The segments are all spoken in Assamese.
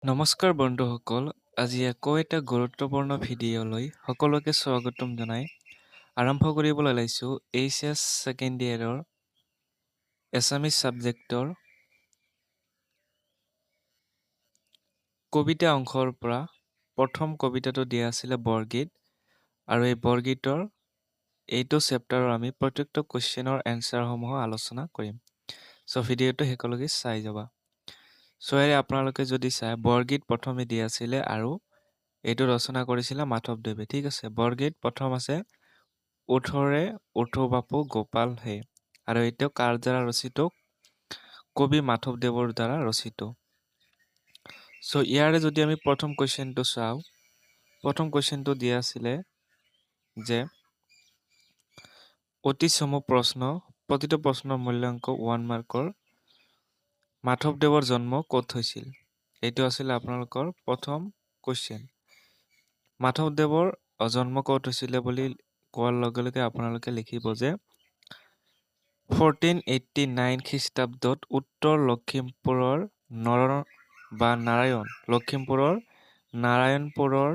নমস্কাৰ বন্ধুসকল, আজি আকৌ এটা গুৰুত্বপূৰ্ণ ভিডিঅ'লৈ সকলোকে স্বাগতম জনাই আৰম্ভ কৰিবলৈ ওলাইছোঁ এইচএছ ছেকেণ্ড ইয়েৰৰ এছামিজ ছাবজেক্টৰ কবিতা অংশৰ পৰা প্ৰথম কবিতাটো দিয়া আছিলে বৰগীত আৰু এই বৰগীতৰ এইটো চেপ্টাৰৰ আমি প্ৰত্যেকটো কুৱেশ্যনৰ এনচাৰসমূহ আলোচনা কৰিম। চ' ভিডিঅ'টো শেষলৈকে চাই যাবা। চ' আপোনালোকে যদি চাই বৰগীত প্ৰথমে দিয়া আছিলে আৰু এইটো ৰচনা কৰিছিলে মাধৱদেৱে। ঠিক আছে, বৰগীত প্ৰথম আছে উঠৰে উঠো বাপু গোপাল হে, আৰু এইটো কাৰ দ্বাৰা ৰচিত? কবি মাধৱদেৱৰ দ্বাৰা ৰচিত। চ' ইয়াৰে যদি আমি প্ৰথম কুৱেশ্যনটো চাওঁ, প্ৰথম কুৱেশ্যনটো দিয়া আছিলে যে অতি চমু প্ৰশ্ন, প্ৰতিটো প্ৰশ্নৰ মূল্যাংক 1 মাৰ্কৰ। মাধৱদেৱৰ জন্ম ক'ত হৈছিল? এইটো আছিলে আপোনালোকৰ প্ৰথম কুৱেশ্যন। মাধৱদেৱৰ জন্ম ক'ত হৈছিলে বুলি কোৱাৰ লগে লগে আপোনালোকে লিখিব যে 1489 খ্ৰীষ্টাব্দত উত্তৰ লখিমপুৰৰ লখিমপুৰৰ নাৰায়ণপুৰৰ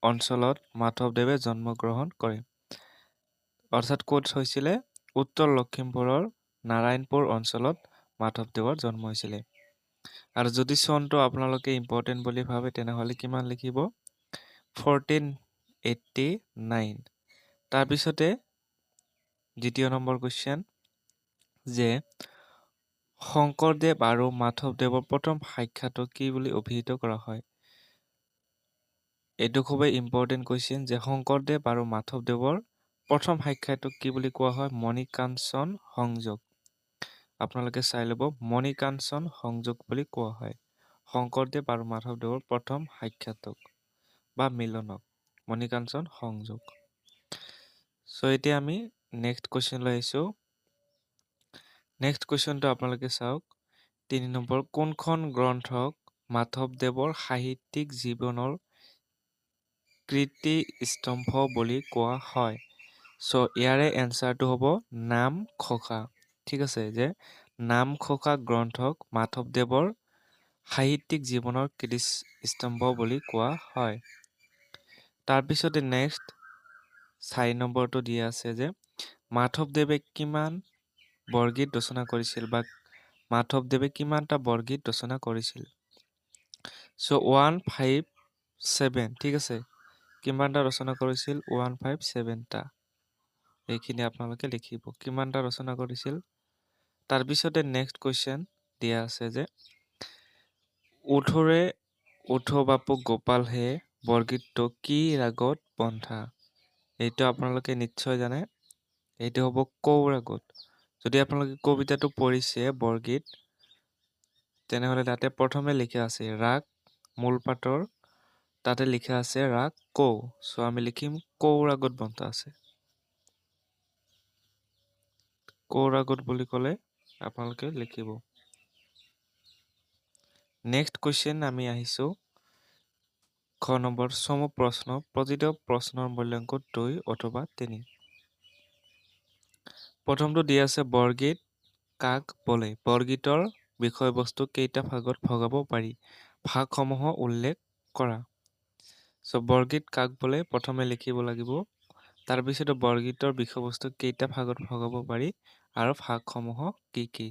অঞ্চলত মাধৱদেৱে জন্মগ্ৰহণ কৰে। অৰ্থাৎ ক'ত হৈছিলে? উত্তৰ লখিমপুৰৰ নাৰায়ণপুৰ অঞ্চলত মাধৱদেৱৰ জন্ম হৈছিলে। আৰু যদি চনটো আপোনালোকে ইম্পৰ্টেণ্ট বুলি ভাবে তেনেহ'লে কিমান লিখিব? 1489। তাৰপিছতে দ্বিতীয় নম্বৰ কুৱেশ্যন যে শংকৰদেৱ আৰু মাধৱদেৱৰ প্ৰথম সাক্ষাৎক কি বুলি অভিহিত কৰা হয়? এইটো খুবেই ইম্পৰ্টেণ্ট কুৱেশ্যন যে শংকৰদেৱ আৰু মাধৱদেৱৰ প্ৰথম সাক্ষাৎক কি বুলি কোৱা হয়? মণিকাঞ্চন সংযোগ। আপোনালোকে চাই ল'ব, মণিকাঞ্চন সংযোগ বুলি কোৱা হয় শংকৰদেৱ আৰু মাধৱদেৱৰ প্ৰথম সাক্ষাৎক বা মিলনক মণিকাঞ্চন সংযোগ। চ' এতিয়া আমি নেক্সট কুৱেশ্যন লৈ আহিছোঁ। নেক্সট কুৱেশ্যনটো আপোনালোকে চাওক, 3 নম্বৰ, কোনখন গ্ৰন্থক মাধৱদেৱৰ সাহিত্যিক জীৱনৰ কীৰ্তিস্তম্ভ বুলি কোৱা হয়? চ' ইয়াৰে এনচাৰটো হ'ব নামঘোষা। ঠিক আছে, যে নামঘোষা গ্ৰন্থক মাধৱদেৱৰ সাহিত্যিক জীৱনৰ কীৰ্তিস্তম্ভ বুলি কোৱা হয়। তাৰপিছতে নেক্সট 4 নম্বৰটো দিয়া আছে যে মাধৱদেৱে কিমান বৰগীত ৰচনা কৰিছিল বা মাধৱদেৱে কিমানটা বৰগীত ৰচনা কৰিছিল? চ' 157, ঠিক আছে, কিমানটা ৰচনা কৰিছিল? 157টা। এইখিনি আপোনালোকে লিখিব কিমানটা ৰচনা কৰিছিল। তাৰপিছতে নেক্সট কুৱেশ্যন দিয়া আছে যে উঠৰে উঠো বাপু গোপাল হে বৰগীতটো কি ৰাগত বন্ধা? এইটো আপোনালোকে নিশ্চয় জানে, এইটো হ'ব কৌ ৰাগত। যদি আপোনালোকে কবিতাটো পঢ়িছে বৰগীত, তেনেহ'লে তাতে প্ৰথমে লিখা আছে ৰাগ মূলপাতৰ, তাতে লিখা আছে ৰাগ কৌ। চ' আমি লিখিম কৌ ৰাগত বন্ধা আছে। কৌ ৰাগত বুলি ক'লে আপোনালোকে লিখিব। নেক্সট কুৱেশ্যন আমি আহিছোঁ খ নম্বৰ, চমু প্ৰশ্ন, প্ৰতিটো প্ৰশ্নৰ মূল্যাংক 2 অথবা 3। প্ৰথমটো দিয়া আছে বৰগীত কাক বোলে? বৰগীতৰ বিষয়বস্তু কেইটা ভাগত ভগাব পাৰি? ভাগসমূহ উল্লেখ কৰা। চ' বৰগীত কাক বোলে প্ৰথমে লিখিব লাগিব। তাৰপিছতে বৰগীতৰ বিষয়বস্তু কেইটা ভাগত ভগাব পাৰি আৰু ভাগসমূহ কি কি?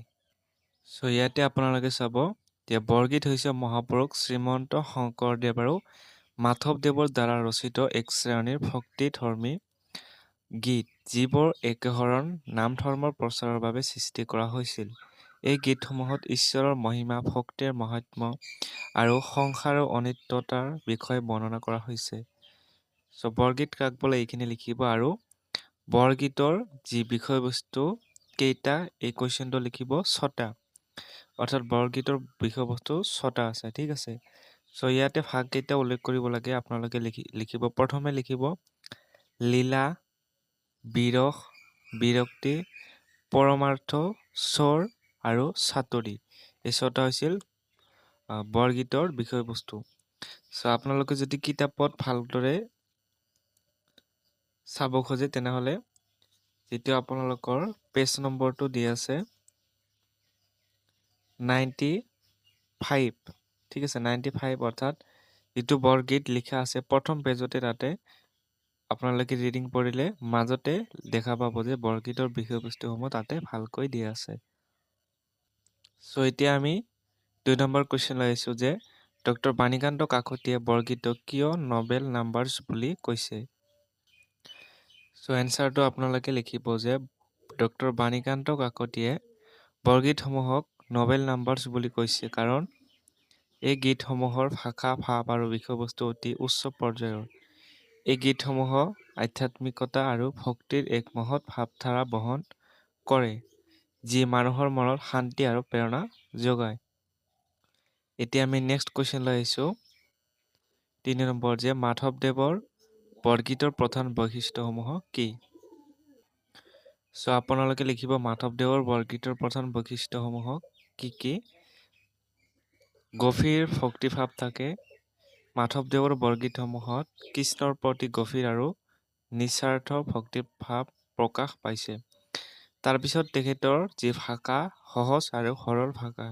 চ' ইয়াতে আপোনালোকে চাব যে বৰগীত হৈছে মহাপুৰুষ শ্ৰীমন্ত শংকৰদেৱ আৰু মাধৱদেৱৰ দ্বাৰা ৰচিত এক শ্ৰেণীৰ ভক্তিধৰ্মী গীত, যিবোৰ একেহৰণ নাম ধৰ্মৰ প্ৰচাৰৰ বাবে সৃষ্টি কৰা হৈছিল। এই গীতসমূহত ঈশ্বৰৰ মহিমা, ভক্তিৰ মহাত্ম্য আৰু সংসাৰৰ অনিত্যতাৰ বিষয়ে বৰ্ণনা কৰা হৈছে। চ' বৰগীত কাক বোলে এইখিনি লিখিব। আৰু বৰগীতৰ যি বিষয়বস্তু কেইটা, এই কুৱেশ্যনটো লিখিব 6টা। অৰ্থাৎ বৰগীতৰ বিষয়বস্তু 6টা আছে। ঠিক আছে, চ' ইয়াতে ভাগ কেইটা উল্লেখ কৰিব লাগে আপোনালোকে লিখিব। প্ৰথমে লিখিব লীলা, বিৰহ, বিৰক্তি, পৰমাৰ্থ, স্বৰ আৰু চাতুৰী। এই 6টা হৈছিল বৰগীতৰ বিষয়বস্তু। চ' আপোনালোকে যদি কিতাপত ভালদৰে চাব খোজে তেনেহ'লে যিটো আপোনালোকৰ পেজ নম্বৰটো দিয়া আছে 95, ঠিক আছে 95 অৰ্থাৎ যিটো বৰগীত লিখা আছে প্ৰথম পেজতে তাতে আপোনালোকে ৰিডিং পঢ়িলে মাজতে দেখা পাব যে বৰগীতৰ বিষয়বস্তুসমূহ তাতে ভালকৈ দিয়া আছে। চ' এতিয়া আমি 2 নম্বৰ কুৱেশ্যন লৈ আহিছোঁ যে ডক্টৰ বাণীকান্ত কাকতিয়ে বৰগীতক কিয় নবেল নাম্বাৰছ বুলি কৈছে। চ' এনচাৰটো আপোনালোকে লিখিব যে ডক্টৰ বাণীকান্ত কাকতিয়ে বৰগীতসমূহক নবেল নাম্বাৰছ বুলি কৈছে কাৰণ এই গীতসমূহৰ ভাষা ভাৱ আৰু বিষয়বস্তু অতি উচ্চ পৰ্যায়ৰ। এই গীতসমূহক আধ্যাত্মিকতা আৰু ভক্তিৰ এক মহৎ ভাৱধাৰা বহন কৰে যি মানুহৰ মনত শান্তি আৰু প্ৰেৰণা যোগায়। এতিয়া আমি নেক্সট কুৱেশ্যন লৈ আহিছোঁ 3 নম্বৰ যে মাধৱদেৱৰ বৰগীতৰ প্ৰধান বৈশিষ্ট্যসমূহ কি। চ' আপোনালোকে লিখিব মাধৱদেৱৰ বৰগীতৰ প্ৰধান বৈশিষ্ট্যসমূহ কি। গভীৰ ভক্তিভাৱ থাকে। মাধৱদেৱৰ বৰগীতসমূহত কৃষ্ণৰ প্ৰতি গভীৰ আৰু নিস্বাৰ্থ ভক্তিভাৱ প্ৰকাশ পাইছে। তাৰপিছত তেখেতৰ যি ভাষা সহজ আৰু সৰল ভাষা।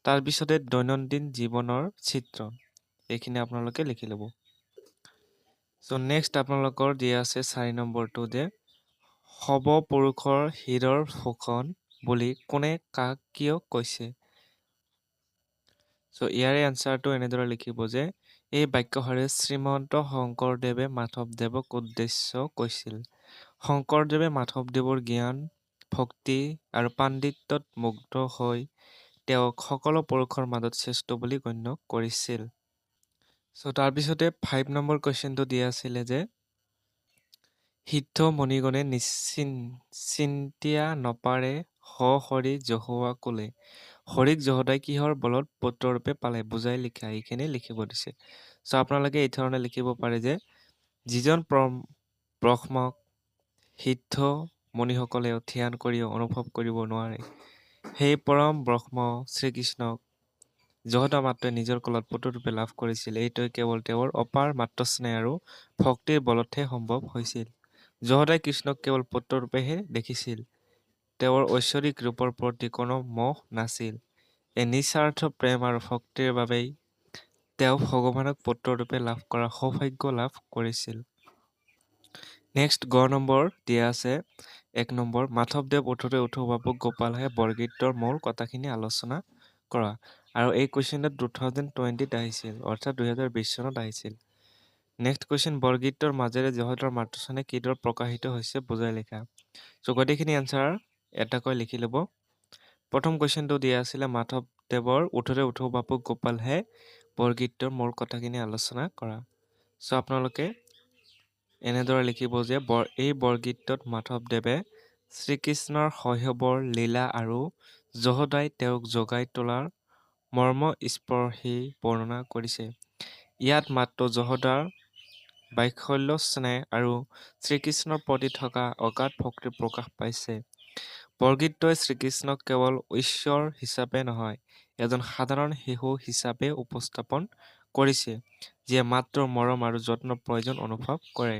তাৰপিছতে দৈনন্দিন জীৱনৰ চিত্ৰণ। এইখিনি আপোনালোকে লিখি ল'ব। চ' নেক্সট আপোনালোকৰ দিয়া আছে 4 নম্বৰটো যে শৱ পুৰুষৰ হৃদৰ ভূষণ বুলি কোনে কাক কিয় কৈছে। চ' ইয়াৰে এনচাৰটো এনেদৰে লিখিব যে এই বাক্যশাৰী শ্ৰীমন্ত শংকৰদেৱে মাধৱদেৱক উদ্দেশ্য কৈছিল। শংকৰদেৱে মাধৱদেৱৰ জ্ঞান ভক্তি আৰু পাণ্ডিত্যত মুগ্ধ হৈ তেওঁক সকলো পুৰুষৰ মাজত শ্ৰেষ্ঠ বুলি গণ্য কৰিছিল। চ' তাৰপিছতে 5 নম্বৰ কুৱেশ্যনটো দিয়া আছিলে যে সিদ্ধ মণিগণে চিন্তিয়া নপাৰে হৰি যহোৱা কোলে। হৰিক যশোদাই কিহৰ বলত পুত্ৰৰূপে পালে বুজাই লিখা এইখিনি লিখিব দিছে। চ' আপোনালোকে এই ধৰণে লিখিব পাৰে যে যিজন ব্ৰহ্মক সিদ্ধ মুনিসকলেও ধ্যান কৰিও অনুভৱ কৰিব নোৱাৰে সেই পৰম ব্ৰহ্ম শ্ৰীকৃষ্ণক যশোদা মাতৃয়ে নিজৰ কোলত পুত্ৰৰূপে লাভ কৰিছিল। এইটোৱে কেৱল তেওঁৰ অপাৰ মাতৃস্নেহ আৰু ভক্তিৰ বলতহে সম্ভৱ হৈছিল। যশোদাই কৃষ্ণক কেৱল পুত্ৰৰূপেহে দেখিছিল। তেওঁৰ ঐশ্বৰিক ৰূপৰ প্ৰতি কোনো মোহ নাছিল। এই নিস্বাৰ্থ প্ৰেম আৰু ভক্তিৰ বাবেই তেওঁ ভগৱানক পুত্ৰৰূপে লাভ কৰাৰ সৌভাগ্য লাভ কৰিছিল। নেক্সট গ নম্বৰ দিয়া আছে 1 নম্বৰ মাধৱদেৱ উঠোতে উঠো বাপু গোপালহে বৰগীতৰ মূল কথাখিনি আলোচনা কৰা। আৰু এই কুৱেশ্যনটো 2020ত আহিছিল অৰ্থাৎ 2020 চনত আহিছিল। নেক্সট কুৱেশ্যন বৰগীতৰ মাজেৰে যশোদাৰ মাতৃস্নেহ কিদৰে প্ৰকাশিত হৈছে বুজাই লিখা। চ' গোটেইখিনি এনচাৰ এটাকৈ লিখি ল'ব। প্ৰথম কুৱেশ্যনটো দিয়া আছিলে মাধৱদেৱৰ উঠোতে উঠো বাপু গোপালহে বৰগীতৰ মূল কথাখিনি আলোচনা কৰা। চ' আপোনালোকে এনেদৰে লিখিব যে এই বৰগীতত মাধৱদেৱে শ্ৰীকৃষ্ণৰ শৈশৱৰ লীলা আৰু যশোদাই তেওঁক জগাই তোলাৰ মৰ্মস্পৰ্শী বৰ্ণনা কৰিছে। ইয়াত মাত্ৰ যশোদাৰ বাৎসল্য স্নেহ আৰু শ্ৰীকৃষ্ণৰ প্ৰতি থকা অগাধ ভক্তি প্ৰকাশ পাইছে। বৰগীতটোৱে শ্ৰীকৃষ্ণক কেৱল ঈশ্বৰ হিচাপে নহয় এজন সাধাৰণ শিশু হিচাপে উপস্থাপন কৰিছে যিয়ে মাত্ৰ মৰম আৰু যত্নৰ প্ৰয়োজন অনুভৱ কৰে।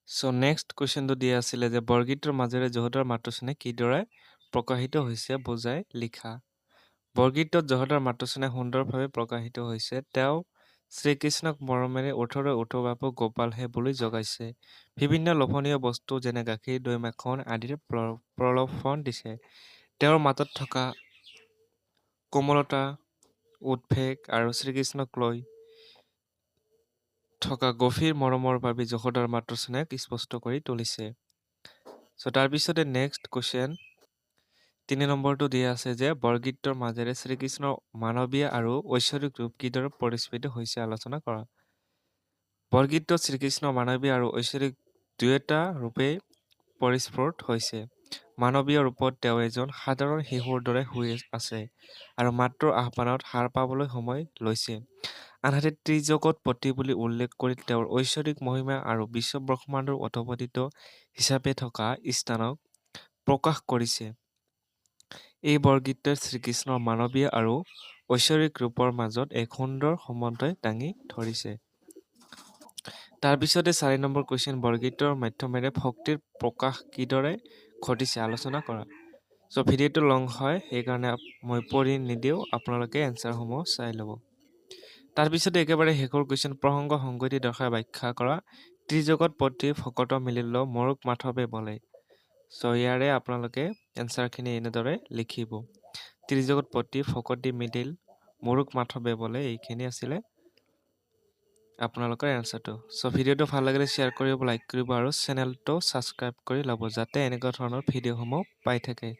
চ' নেক্সট কুৱেশ্যনটো দিয়া আছিলে যে বৰগীতৰ মাজেৰে যশোদাৰ মাতৃস্নেহ কিদৰে প্ৰকাশিত হৈছে বুজাই লিখা। বৰগীতত যশোদাৰ মাতৃস্নেহ সুন্দৰভাৱে প্ৰকাশিত হৈছে। তেওঁ শ্ৰীকৃষ্ণক মৰমেৰে উঠোতে উঠো বাপু গোপালহে বুলি জগাইছে। বিভিন্ন লোভনীয় বস্তু যেনে গাখীৰ দৈ মাখন আদিৰে প্ৰলোভন দিছে। তেওঁৰ মাতত থকা কোমলতা উদ্বেগ আৰু শ্ৰীকৃষ্ণক লৈ থকা গভীৰ মৰমৰ বাবে যশোদাৰ মাতৃস্নেহক স্পষ্ট কৰি তুলিছে। চ' তাৰপিছতে নেক্সট কুৱেশ্যন 3 নম্বৰটো দিয়া আছে যে বৰগীতৰ মাজেৰে শ্ৰীকৃষ্ণৰ মানৱীয় আৰু ঐশ্বৰিক ৰূপ কিদৰে পৰিস্ফুট হৈছে আলোচনা কৰা। বৰগীতত শ্ৰীকৃষ্ণৰ মানৱীয় আৰু ঐশ্বৰিক দুয়োটা ৰূপেই পৰিস্ফুট হৈছে। মানৱীয় ৰূপত তেওঁ এজন সাধাৰণ শিশুৰ দৰে শুই আছে আৰু মাতৃৰ আহ্বানত সাৰ পাবলৈ সময় লৈছে। আনহাতে ত্ৰিজগতপতি বুলি উল্লেখ কৰি তেওঁৰ ঐশ্বৰিক মহিমা আৰু বিশ্ব ব্ৰহ্মাণ্ডৰ অধিপতি হিচাপে থকা স্থানক প্ৰকাশ কৰিছে। এই বৰগীতটোৱে শ্ৰীকৃষ্ণৰ মানৱীয় আৰু ঐশ্বৰিক ৰূপৰ মাজত এক সুন্দৰ সম্বন্ধই দাঙি ধৰিছে। তাৰপিছতে 4 নম্বৰ কুৱেশ্যন বৰগীতৰ মাধ্যমেৰে ভক্তিৰ প্ৰকাশ কিদৰে ঘটিছে আলোচনা কৰা। চ' ভিডিঅ'টো লং হয়, সেইকাৰণে মই পঢ়ি নিদিওঁ, আপোনালোকে এনচাৰসমূহ চাই ল'ব। তাৰপিছতে একেবাৰে শেষৰ কুৱেশ্যন, প্ৰসংগ সংগতি দৰ্শাই ব্যাখ্যা কৰা। ত্ৰিজগত পতি ভকত মিলিল মৰুক মাধৱে বলে। চ' ইয়াৰে আপোনালোকে এনচাৰখিনি এনেদৰে লিখিব। ত্ৰিজগত পতি ভকতি মিলিল মৰুক মাধৱে বলে, এইখিনি আছিলে আপোনালোকৰ এনচাৰটো। চ' ভিডিঅ'টো ভাল লাগিলে শ্বেয়াৰ কৰিব, লাইক কৰিব আৰু চেনেলটো ছাবস্ক্ৰাইব কৰি ল'ব, যাতে এনেকুৱা ধৰণৰ ভিডিঅ'সমূহ পাই থাকে।